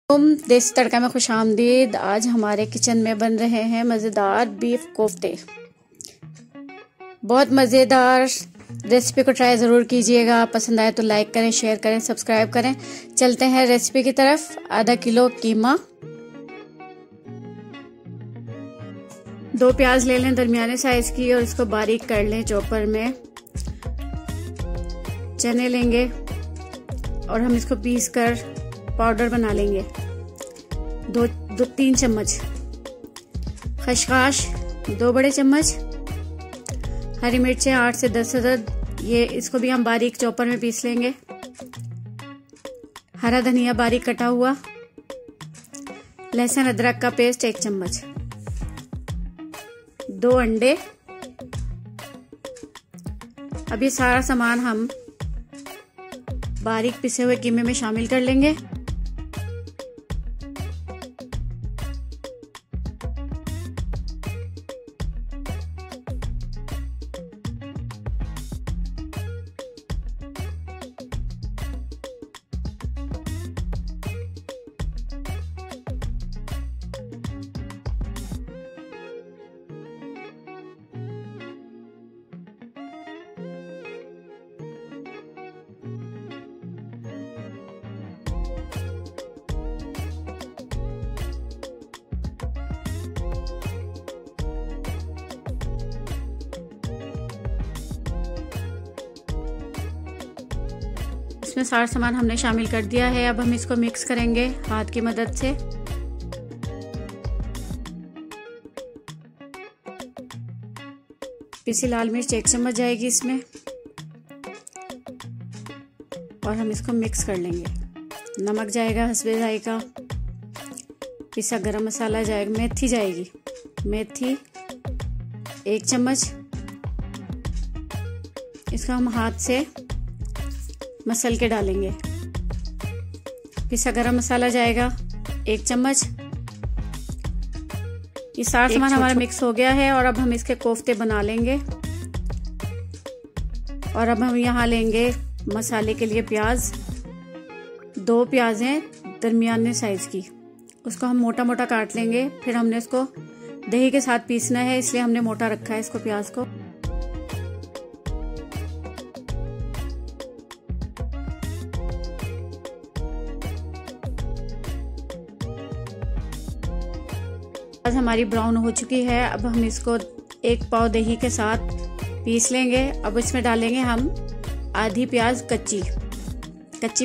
देसी तड़का में खुश आमदीद। आज हमारे किचन में बन रहे हैं मज़ेदार बीफ कोफ्ते। बहुत मज़ेदार रेसिपी को ट्राई ज़रूर कीजिएगा। पसंद आए तो लाइक करें, शेयर करें, सब्सक्राइब करें। चलते हैं रेसिपी की तरफ। आधा किलो कीमा, 2 प्याज ले लें दरमियाने साइज की और इसको बारीक कर लें चॉपर में। चने लेंगे और हम इसको पीस कर पाउडर बना लेंगे। 2-3 चम्मच खसखस, 2 बड़े चम्मच हरी मिर्चें 8 से 10 अदद, ये इसको भी हम बारीक चॉपर में पीस लेंगे। हरा धनिया बारीक कटा हुआ, लहसुन अदरक का पेस्ट 1 चम्मच, 2 अंडे। अब ये सारा सामान हम बारीक पिसे हुए कीमे में शामिल कर लेंगे। इसमें सारा सामान हमने शामिल कर दिया है। अब हम इसको मिक्स करेंगे हाथ की मदद से। पिसी लाल मिर्च 1 चम्मच जाएगी इसमें और हम इसको मिक्स कर लेंगे। नमक जाएगा हस्बे जायका, पिसा गरम मसाला जाएगा, मेथी जाएगी, मेथी 1 चम्मच। इसको हम हाथ से मसल के डालेंगे। पिसा गरम मसाला जाएगा 1 चम्मच। ये सारा सामान हमारा मिक्स हो गया है और अब हम इसके कोफ्ते बना लेंगे। और अब हम यहाँ लेंगे मसाले के लिए प्याज, 2 प्याज हैं दरमियाने साइज की, उसको हम मोटा मोटा काट लेंगे। फिर हमने इसको दही के साथ पीसना है, इसलिए हमने मोटा रखा है इसको, प्याज को। हमारी ब्राउन हो चुकी है। अब हम इसको 1 पाव दही के साथ पीस लेंगे। अब इसमें डालेंगे हम आधी प्याज कच्ची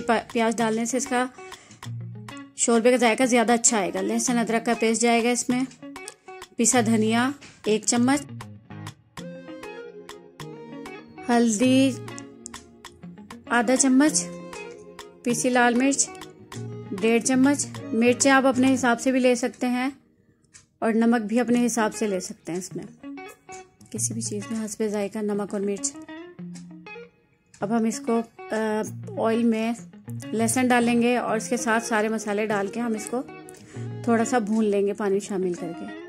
प्याज डालने से इसका शोरबे का जायका ज़्यादा अच्छा आएगा। लहसुन अदरक का पेस्ट जाएगा इसमें, पिसा धनिया 1 चम्मच, हल्दी आधा चम्मच, पिसी लाल मिर्च 1.5 चम्मच। मिर्चें आप अपने हिसाब से भी ले सकते हैं और नमक भी अपने हिसाब से ले सकते हैं। इसमें किसी भी चीज़ में हस्बे जायका नमक और मिर्च। अब हम इसको ऑयल में लहसुन डालेंगे और इसके साथ सारे मसाले डाल के हम इसको थोड़ा सा भून लेंगे पानी शामिल करके।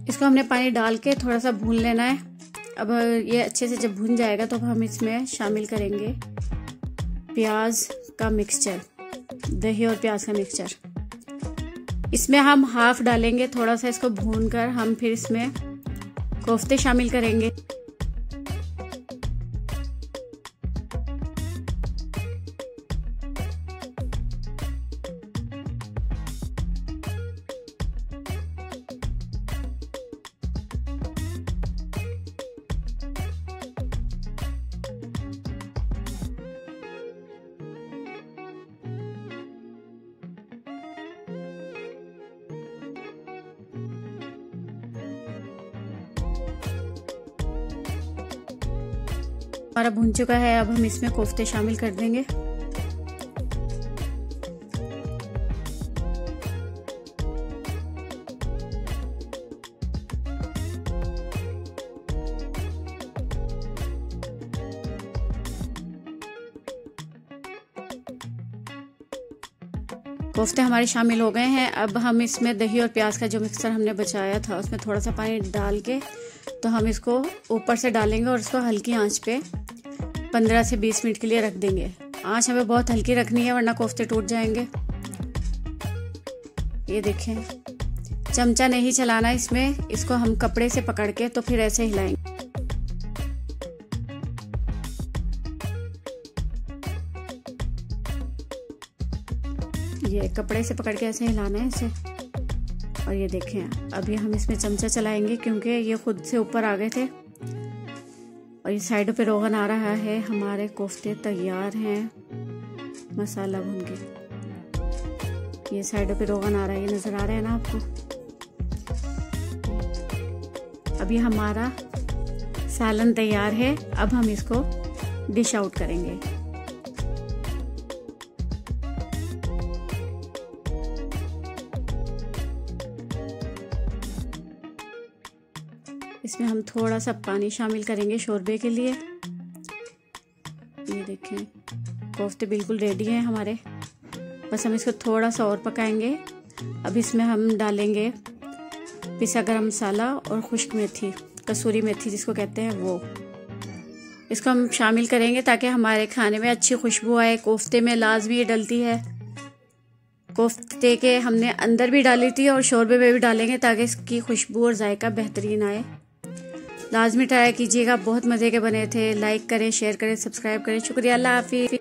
इसको हमने पानी डाल के थोड़ा सा भून लेना है। अब ये अच्छे से जब भून जाएगा तो हम इसमें शामिल करेंगे प्याज का मिक्सचर, दही और प्याज का मिक्सचर। इसमें हम हाफ डालेंगे, थोड़ा सा इसको भून कर हम फिर इसमें कोफ्ते शामिल करेंगे। हमारा भुन चुका है। अब हम इसमें कोफ्ते शामिल कर देंगे। कोफ्ते हमारे शामिल हो गए हैं। अब हम इसमें दही और प्याज का जो मिक्सचर हमने बचाया था उसमें थोड़ा सा पानी डाल के तो हम इसको ऊपर से डालेंगे और इसको हल्की आंच पे 15 से 20 मिनट के लिए रख देंगे। आंच हमें बहुत हल्की रखनी है वरना कोफ्ते टूट जाएंगे। ये देखें, चमचा नहीं चलाना इसमें, इसको हम कपड़े से पकड़ के तो फिर ऐसे हिलाएंगे। ये कपड़े से पकड़ के ऐसे हिलाना है इसे। और ये देखें, अभी हम इसमें चमचा चलाएंगे क्योंकि ये खुद से ऊपर आ गए थे। और ये साइडों पे रोगन आ रहा है। हमारे कोफ्ते तैयार हैं मसाला भून के। ये साइडों पे रोगन आ रहा है, ये नजर आ रहा है ना आपको। अभी हमारा सालन तैयार है। अब हम इसको डिश आउट करेंगे। इसमें हम थोड़ा सा पानी शामिल करेंगे शोरबे के लिए। ये देखें, कोफ्ते बिल्कुल रेडी हैं हमारे, बस हम इसको थोड़ा सा और पकाएंगे। अब इसमें हम डालेंगे पिसा गरम मसाला और खुश्क मेथी, कसूरी मेथी जिसको कहते हैं वो। इसको हम शामिल करेंगे ताकि हमारे खाने में अच्छी खुशबू आए। कोफ्ते में लाजमी ये डलती है। कोफ्ते के हमने अंदर भी डाली थी और शोरबे में भी डालेंगे ताकि इसकी खुशबू और जायका बेहतरीन आए। लाजमी ट्राई कीजिएगा, बहुत मज़े के बने थे। लाइक करें, शेयर करें, सब्सक्राइब करें। शुक्रिया, अल्लाह हाफिज़।